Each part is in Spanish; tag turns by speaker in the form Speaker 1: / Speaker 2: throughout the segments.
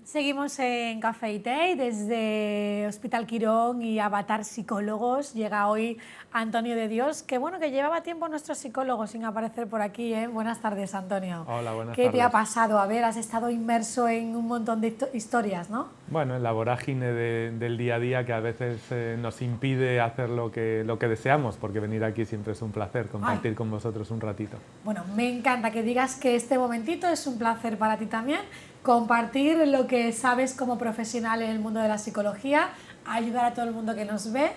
Speaker 1: Seguimos en Café y Té desde Hospital Quirón y Avatar Psicólogos. Llega hoy Antonio de Dios, que bueno, que llevaba tiempo nuestro psicólogo sin aparecer por aquí, ¿eh? Buenas tardes, Antonio.
Speaker 2: Hola, buenas
Speaker 1: ¿Qué
Speaker 2: tardes.
Speaker 1: te ha pasado? A ver, has estado inmerso en un montón de historias, ¿no?
Speaker 2: Bueno, en la vorágine del día a día que a veces nos impide hacer lo que deseamos, porque venir aquí siempre es un placer, compartir con vosotros un ratito.
Speaker 1: Bueno, me encanta que digas que este momentito es un placer para ti también, compartir lo que sabes como profesional en el mundo de la psicología, ayudar a todo el mundo que nos ve.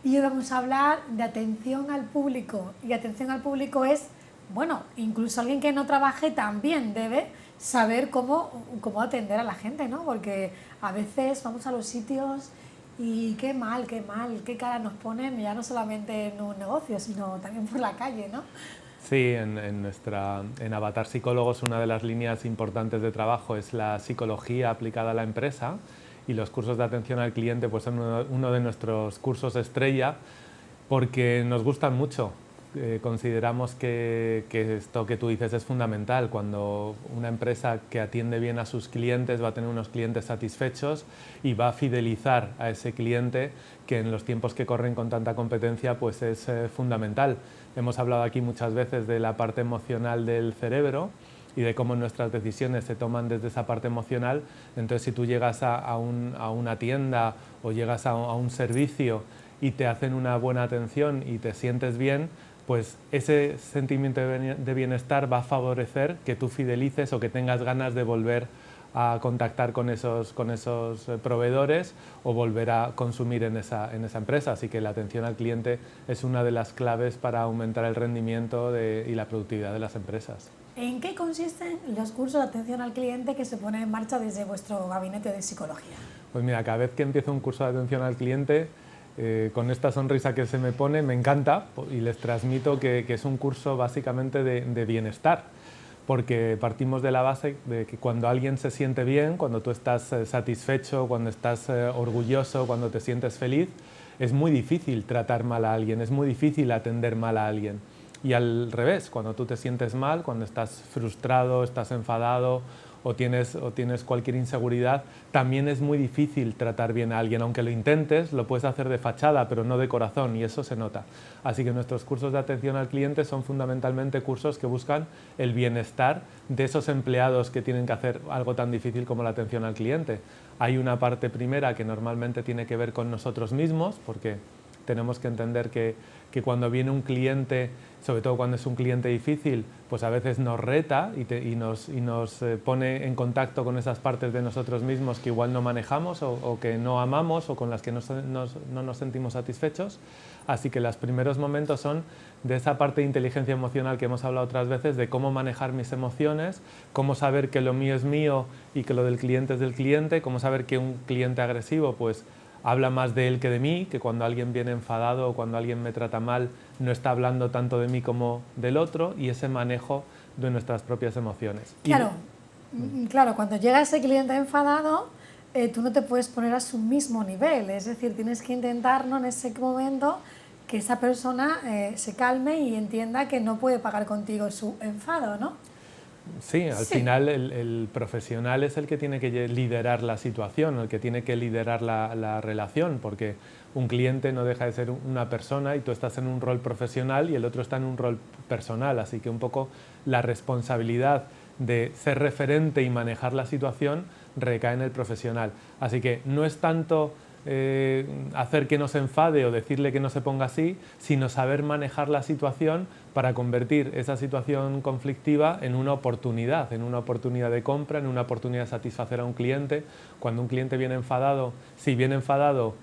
Speaker 1: Y hoy vamos a hablar de atención al público. Y atención al público es, bueno, incluso alguien que no trabaje también debe saber cómo atender a la gente, ¿no? Porque a veces vamos a los sitios y qué mal, qué cara nos ponen, ya no solamente en un negocio, sino también por la calle, ¿no?
Speaker 2: Sí, en Avatar Psicólogos una de las líneas importantes de trabajo es la psicología aplicada a la empresa, y los cursos de atención al cliente pues son uno de nuestros cursos estrella porque nos gustan mucho. Consideramos que esto que tú dices es fundamental. Cuando una empresa que atiende bien a sus clientes va a tener unos clientes satisfechos y va a fidelizar a ese cliente, que en los tiempos que corren con tanta competencia pues es fundamental. Hemos hablado aquí muchas veces de la parte emocional del cerebro y de cómo nuestras decisiones se toman desde esa parte emocional. Entonces, si tú llegas a una tienda o llegas a un servicio y te hacen una buena atención y te sientes bien, pues ese sentimiento de bienestar va a favorecer que tú fidelices o que tengas ganas de volver a contactar con esos proveedores o volver a consumir en esa empresa. Así que la atención al cliente es una de las claves para aumentar el rendimiento y la productividad de las empresas.
Speaker 1: ¿En qué consisten los cursos de atención al cliente que se ponen en marcha desde vuestro gabinete de psicología?
Speaker 2: Pues mira, cada vez que empiezo un curso de atención al cliente, con esta sonrisa que se me pone, me encanta y les transmito que es un curso básicamente de bienestar, porque partimos de la base de que cuando alguien se siente bien, cuando tú estás satisfecho, cuando estás orgulloso, cuando te sientes feliz, es muy difícil tratar mal a alguien, es muy difícil atender mal a alguien. Y al revés, cuando tú te sientes mal, cuando estás frustrado, estás enfadado o tienes cualquier inseguridad, también es muy difícil tratar bien a alguien. Aunque lo intentes, lo puedes hacer de fachada, pero no de corazón, y eso se nota. Así que nuestros cursos de atención al cliente son fundamentalmente cursos que buscan el bienestar de esos empleados que tienen que hacer algo tan difícil como la atención al cliente. Hay una parte primera que normalmente tiene que ver con nosotros mismos, porque tenemos que entender que cuando viene un cliente, sobre todo cuando es un cliente difícil, pues a veces nos reta y nos pone en contacto con esas partes de nosotros mismos que igual no manejamos o que no amamos o con las que no nos sentimos satisfechos. Así que los primeros momentos son de esa parte de inteligencia emocional que hemos hablado otras veces, de cómo manejar mis emociones, cómo saber que lo mío es mío y que lo del cliente es del cliente, cómo saber que un cliente agresivo pues habla más de él que de mí, que cuando alguien viene enfadado o cuando alguien me trata mal no está hablando tanto de mí como del otro, y ese manejo de nuestras propias emociones.
Speaker 1: Claro, cuando llega ese cliente enfadado, tú no te puedes poner a su mismo nivel, es decir, tienes que intentar, ¿no?, en ese momento que esa persona se calme y entienda que no puede pagar contigo su enfado, ¿no?
Speaker 2: Sí, al final el profesional es el que tiene que liderar la situación, el que tiene que liderar la relación, porque un cliente no deja de ser una persona y tú estás en un rol profesional y el otro está en un rol personal, así que un poco la responsabilidad de ser referente y manejar la situación recae en el profesional. Así que no es tanto hacer que no se enfade o decirle que no se ponga así, sino saber manejar la situación para convertir esa situación conflictiva en una oportunidad de compra, en una oportunidad de satisfacer a un cliente. Cuando un cliente viene enfadado, si viene enfadado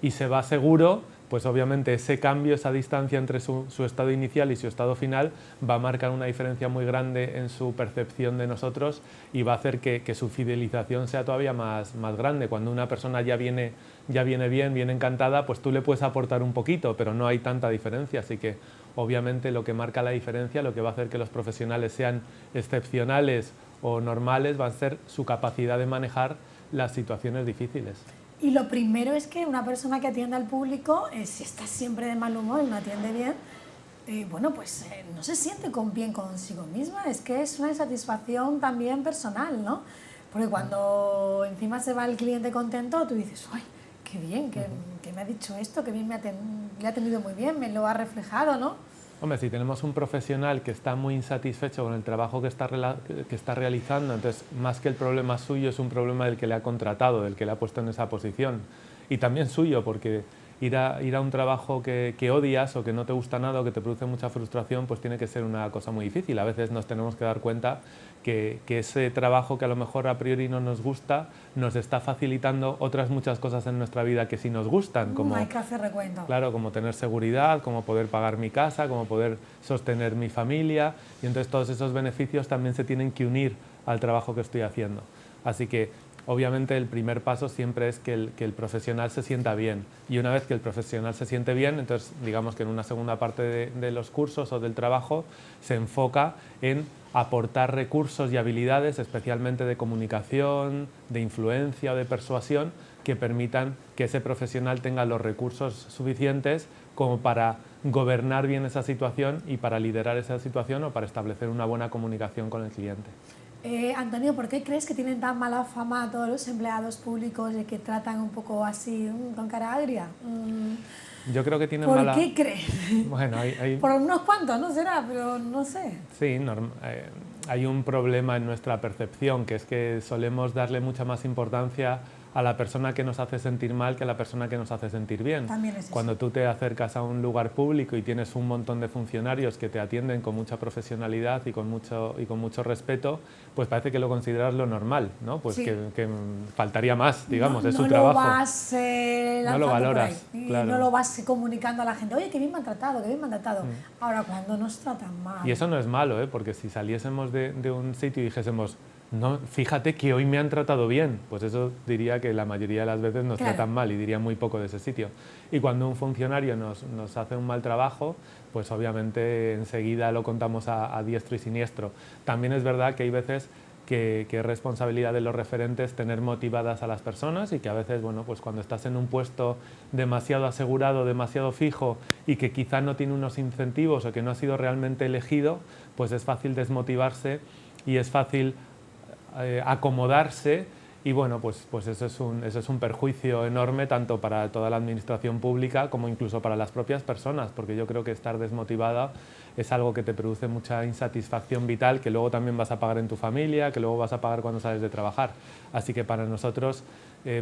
Speaker 2: y se va seguro, pues obviamente ese cambio, esa distancia entre su estado inicial y su estado final va a marcar una diferencia muy grande en su percepción de nosotros y va a hacer que su fidelización sea todavía más grande. Cuando una persona ya viene bien, viene encantada, pues tú le puedes aportar un poquito, pero no hay tanta diferencia. Así que obviamente lo que marca la diferencia, lo que va a hacer que los profesionales sean excepcionales o normales, va a ser su capacidad de manejar las situaciones difíciles.
Speaker 1: Y lo primero es que una persona que atiende al público, si está siempre de mal humor y no atiende bien, bueno, pues no se siente bien consigo misma. Es que es una insatisfacción también personal, ¿no? Porque cuando encima se va el cliente contento, tú dices, ¡ay, qué bien, que me ha dicho esto, que bien le ha atendido muy bien, me lo ha reflejado, ¿no?
Speaker 2: Hombre, si tenemos un profesional que está muy insatisfecho con el trabajo que está realizando, entonces más que el problema suyo es un problema del que le ha contratado, del que le ha puesto en esa posición. Y también suyo, porque ir a un trabajo que odias o que no te gusta nada o que te produce mucha frustración, pues tiene que ser una cosa muy difícil. A veces nos tenemos que dar cuenta que ese trabajo que a lo mejor a priori no nos gusta nos está facilitando otras muchas cosas en nuestra vida que sí nos gustan. Como,
Speaker 1: hay que hacer recuento.
Speaker 2: Claro, como tener seguridad, como poder pagar mi casa, como poder sostener mi familia, y entonces todos esos beneficios también se tienen que unir al trabajo que estoy haciendo. Así que obviamente el primer paso siempre es que el profesional se sienta bien, y una vez que el profesional se siente bien, entonces digamos que en una segunda parte de los cursos o del trabajo se enfoca en aportar recursos y habilidades, especialmente de comunicación, de influencia o de persuasión, que permitan que ese profesional tenga los recursos suficientes como para gobernar bien esa situación y para liderar esa situación o para establecer una buena comunicación con el cliente.
Speaker 1: Antonio, ¿por qué crees que tienen tan mala fama todos los empleados públicos y que tratan un poco así, con cara agria?
Speaker 2: Yo creo que tienen
Speaker 1: ¿Por qué crees?
Speaker 2: Bueno,
Speaker 1: Por unos cuantos, ¿no será? Pero no sé.
Speaker 2: Sí, hay un problema en nuestra percepción, que es que solemos darle mucha más importancia a la persona que nos hace sentir mal que a la persona que nos hace sentir bien.
Speaker 1: También es eso.
Speaker 2: Cuando tú te acercas a un lugar público y tienes un montón de funcionarios que te atienden con mucha profesionalidad y con mucho respeto, pues parece que lo consideras lo normal, ¿no? Pues sí. que faltaría más, digamos, es su trabajo.
Speaker 1: No lo valoras,
Speaker 2: claro.
Speaker 1: No lo vas comunicando a la gente, oye, qué bien me han tratado, qué bien me han tratado. Ahora, cuando nos tratan mal...
Speaker 2: Y eso no es malo, porque si saliésemos de un sitio y dijésemos, no, fíjate que hoy me han tratado bien, pues eso diría que la mayoría de las veces nos tratan mal y diría muy poco de ese sitio. Y cuando un funcionario nos hace un mal trabajo, pues obviamente enseguida lo contamos a diestro y siniestro. También es verdad que hay veces que es responsabilidad de los referentes tener motivadas a las personas y que a veces, bueno, pues cuando estás en un puesto demasiado asegurado, demasiado fijo y que quizá no tiene unos incentivos o que no ha sido realmente elegido, pues es fácil desmotivarse y es fácil acomodarse, y bueno, pues eso es un perjuicio enorme tanto para toda la administración pública como incluso para las propias personas, porque yo creo que estar desmotivada es algo que te produce mucha insatisfacción vital que luego también vas a pagar en tu familia, que luego vas a pagar cuando sales de trabajar. Así que para nosotros,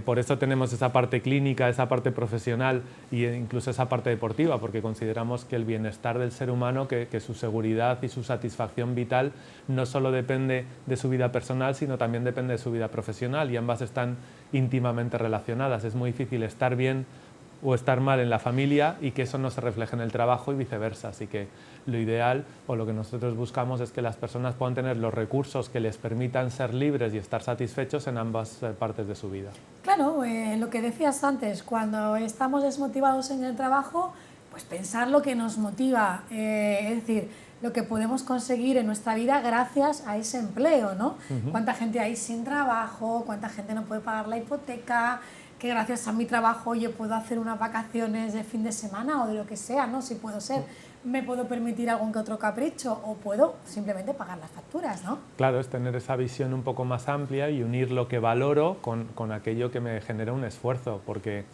Speaker 2: por eso tenemos esa parte clínica, esa parte profesional e incluso esa parte deportiva, porque consideramos que el bienestar del ser humano, que su seguridad y su satisfacción vital no solo depende de su vida personal, sino también depende de su vida profesional, y ambas están íntimamente relacionadas. Es muy difícil estar bien o estar mal en la familia y que eso no se refleje en el trabajo y viceversa. Así que lo ideal o lo que nosotros buscamos es que las personas puedan tener los recursos que les permitan ser libres y estar satisfechos en ambas partes de su vida.
Speaker 1: Claro, lo que decías antes, cuando estamos desmotivados en el trabajo, pues pensar lo que nos motiva, es decir, lo que podemos conseguir en nuestra vida gracias a ese empleo, ¿no? ¿Cuánta gente hay sin trabajo? ¿Cuánta gente no puede pagar la hipoteca? Que gracias a mi trabajo yo puedo hacer unas vacaciones de fin de semana o de lo que sea, ¿no? Si puedo ser, me puedo permitir algún que otro capricho o puedo simplemente pagar las facturas, ¿no?
Speaker 2: Claro, es tener esa visión un poco más amplia y unir lo que valoro con aquello que me genera un esfuerzo, porque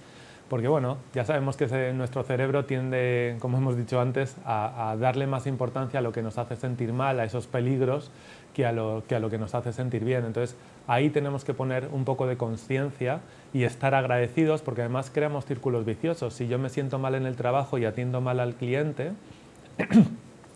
Speaker 2: bueno, ya sabemos que nuestro cerebro tiende, como hemos dicho antes, a darle más importancia a lo que nos hace sentir mal, a esos peligros, que a lo que nos hace sentir bien. Entonces, ahí tenemos que poner un poco de conciencia y estar agradecidos, porque además creamos círculos viciosos. Si yo me siento mal en el trabajo y atiendo mal al cliente,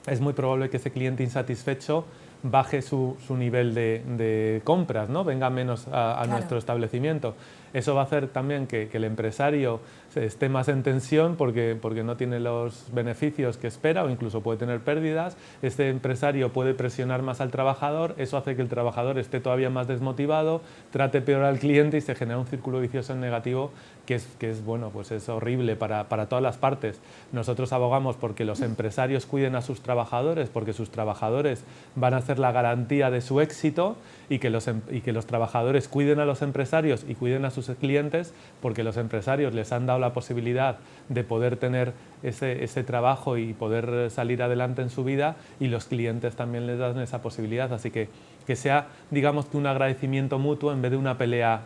Speaker 2: es muy probable que ese cliente insatisfecho baje su nivel de compras, ¿no? Venga menos a nuestro establecimiento. Eso va a hacer también que el empresario esté más en tensión porque no tiene los beneficios que espera o incluso puede tener pérdidas. Este empresario puede presionar más al trabajador, eso hace que el trabajador esté todavía más desmotivado, trate peor al cliente y se genera un círculo vicioso en negativo que es bueno, pues es horrible para todas las partes. Nosotros abogamos porque los empresarios cuiden a sus trabajadores, porque sus trabajadores van a ser la garantía de su éxito, y que los trabajadores cuiden a los empresarios y cuiden a sus sus clientes, porque los empresarios les han dado la posibilidad de poder tener ese trabajo y poder salir adelante en su vida, y los clientes también les dan esa posibilidad. Así que sea, digamos, que un agradecimiento mutuo en vez de una pelea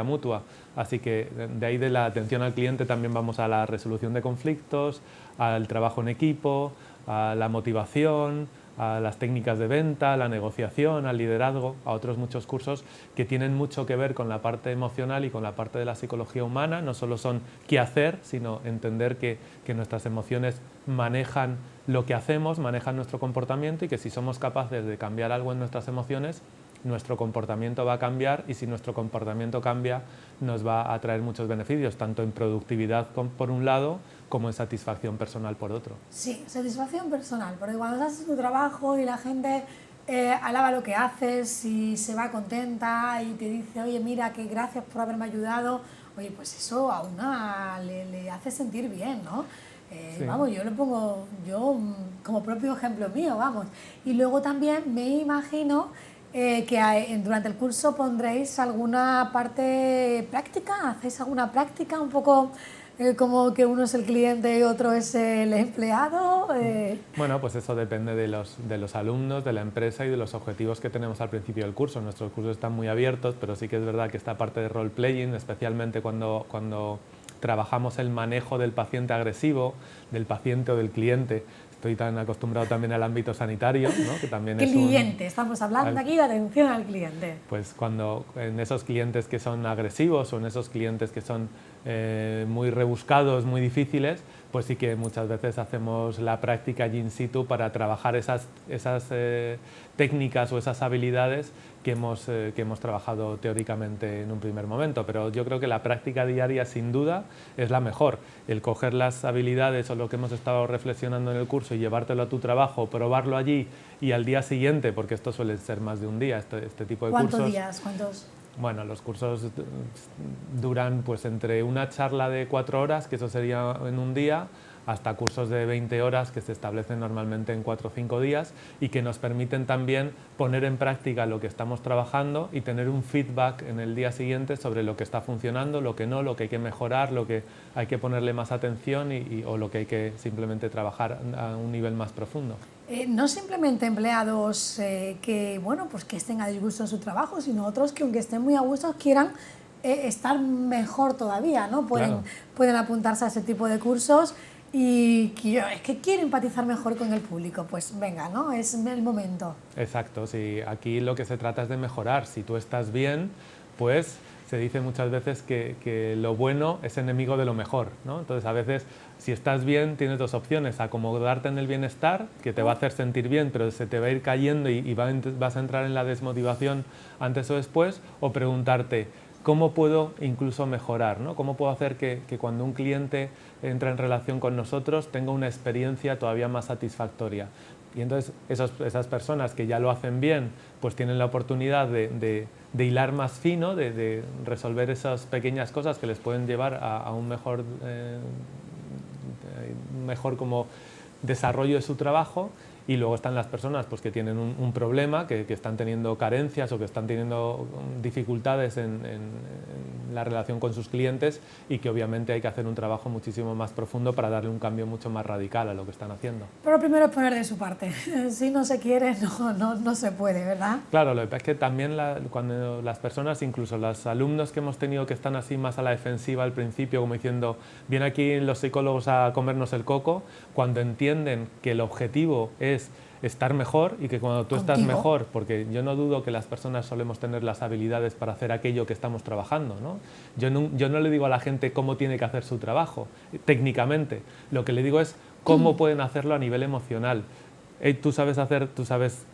Speaker 2: mutua. Así que de ahí de la atención al cliente también vamos a la resolución de conflictos, al trabajo en equipo, a la motivación, a las técnicas de venta, a la negociación, al liderazgo, a otros muchos cursos que tienen mucho que ver con la parte emocional y con la parte de la psicología humana. No solo son qué hacer, sino entender que nuestras emociones manejan lo que hacemos, manejan nuestro comportamiento, y que si somos capaces de cambiar algo en nuestras emociones, nuestro comportamiento va a cambiar, y si nuestro comportamiento cambia, nos va a traer muchos beneficios, tanto en productividad por un lado, como en satisfacción personal por otro.
Speaker 1: Sí, satisfacción personal, porque cuando haces tu trabajo y la gente alaba lo que haces y se va contenta y te dice, oye, mira, que gracias por haberme ayudado, oye, pues eso a una le hace sentir bien, ¿no? Sí. Vamos, yo lo pongo como propio ejemplo mío, vamos. Y luego también me imagino que durante el curso pondréis alguna parte práctica, ¿hacéis alguna práctica un poco como que uno es el cliente y otro es el empleado?
Speaker 2: Bueno, pues eso depende de los alumnos, de la empresa y de los objetivos que tenemos al principio del curso. Nuestros cursos están muy abiertos, pero sí que es verdad que esta parte de role-playing, especialmente cuando trabajamos el manejo del paciente agresivo, del paciente o del cliente. Estoy tan acostumbrado también al ámbito sanitario, ¿no? Que también
Speaker 1: cliente, estamos hablando aquí de atención al cliente.
Speaker 2: Pues cuando en esos clientes que son agresivos o en esos clientes que son muy rebuscados, muy difíciles, pues sí que muchas veces hacemos la práctica allí in situ para trabajar esas técnicas o esas habilidades que hemos trabajado teóricamente en un primer momento. Pero yo creo que la práctica diaria, sin duda, es la mejor. El coger las habilidades o lo que hemos estado reflexionando en el curso y llevártelo a tu trabajo, probarlo allí y al día siguiente, porque esto suele ser más de un día, este tipo de cursos.
Speaker 1: ¿Cuántos días? ¿Cuántos?
Speaker 2: Bueno, los cursos duran pues entre una charla de 4 horas, que eso sería en un día, hasta cursos de 20 horas que se establecen normalmente en 4 o 5 días y que nos permiten también poner en práctica lo que estamos trabajando y tener un feedback en el día siguiente sobre lo que está funcionando, lo que no, lo que hay que mejorar, lo que hay que ponerle más atención o lo que hay que simplemente trabajar a un nivel más profundo.
Speaker 1: No simplemente empleados que estén a disgusto en su trabajo, sino otros que aunque estén muy a gusto quieran estar mejor todavía, ¿no? Pueden apuntarse a ese tipo de cursos y es que quieren empatizar mejor con el público, pues venga, ¿no? Es el momento.
Speaker 2: Exacto, sí. Aquí lo que se trata es de mejorar. Si tú estás bien, pues se dice muchas veces que lo bueno es enemigo de lo mejor, ¿no? Entonces, a veces, si estás bien, tienes dos opciones: acomodarte en el bienestar, que te va a hacer sentir bien, pero se te va a ir cayendo y vas a entrar en la desmotivación antes o después, o preguntarte, ¿cómo puedo incluso mejorar, ¿no? ¿Cómo puedo hacer que cuando un cliente entra en relación con nosotros tenga una experiencia todavía más satisfactoria? Y entonces esas personas que ya lo hacen bien, pues tienen la oportunidad de hilar más fino, de resolver esas pequeñas cosas que les pueden llevar a un mejor como desarrollo de su trabajo. Y luego están las personas pues, que tienen un problema, que están teniendo carencias o que están teniendo dificultades en la relación con sus clientes, y que obviamente hay que hacer un trabajo muchísimo más profundo para darle un cambio mucho más radical a lo que están haciendo.
Speaker 1: Pero primero es poner de su parte. Si no se quiere, no se puede, ¿verdad?
Speaker 2: Claro, lo que pasa es que también cuando las personas, incluso los alumnos que hemos tenido que están así más a la defensiva al principio, como diciendo, vienen aquí los psicólogos a comernos el coco, cuando entienden que el objetivo es estar mejor y que cuando tú estás mejor, porque yo no dudo que las personas solemos tener las habilidades para hacer aquello que estamos trabajando, ¿no? Yo no le digo a la gente cómo tiene que hacer su trabajo técnicamente, lo que le digo es cómo pueden hacerlo a nivel emocional. Tú sabes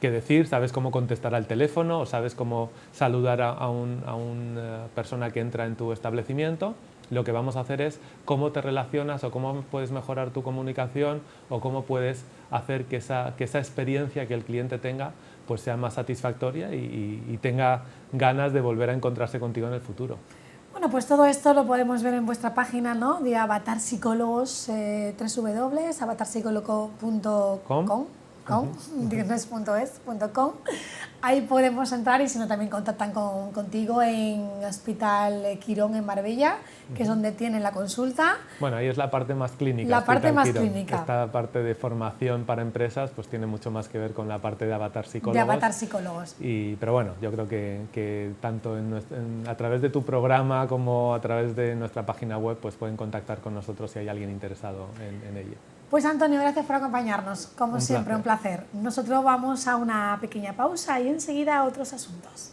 Speaker 2: qué decir, sabes cómo contestar al teléfono, o sabes cómo saludar a una persona que entra en tu establecimiento. Lo que vamos a hacer es cómo te relacionas, o cómo puedes mejorar tu comunicación, o cómo puedes hacer que esa experiencia que el cliente tenga pues sea más satisfactoria y tenga ganas de volver a encontrarse contigo en el futuro.
Speaker 1: Bueno, pues todo esto lo podemos ver en vuestra página, ¿no? De Avatar Psicólogos, www.avatarpsicólogo.com. .com, dignes.es.com. Ahí podemos entrar y si no también contactan contigo en Hospital Quirón en Marbella, que es donde tienen la consulta.
Speaker 2: Bueno, ahí es la parte más clínica.
Speaker 1: La parte más
Speaker 2: Quirón.
Speaker 1: clínica.
Speaker 2: Esta parte de formación para empresas pues tiene mucho más que ver con la parte de avatar psicólogos.
Speaker 1: De avatar psicólogos.
Speaker 2: Pero bueno, yo creo que tanto a través de tu programa como a través de nuestra página web pues pueden contactar con nosotros si hay alguien interesado en ello.
Speaker 1: Pues Antonio, gracias por acompañarnos. Como siempre, un placer. Nosotros vamos a una pequeña pausa y enseguida a otros asuntos.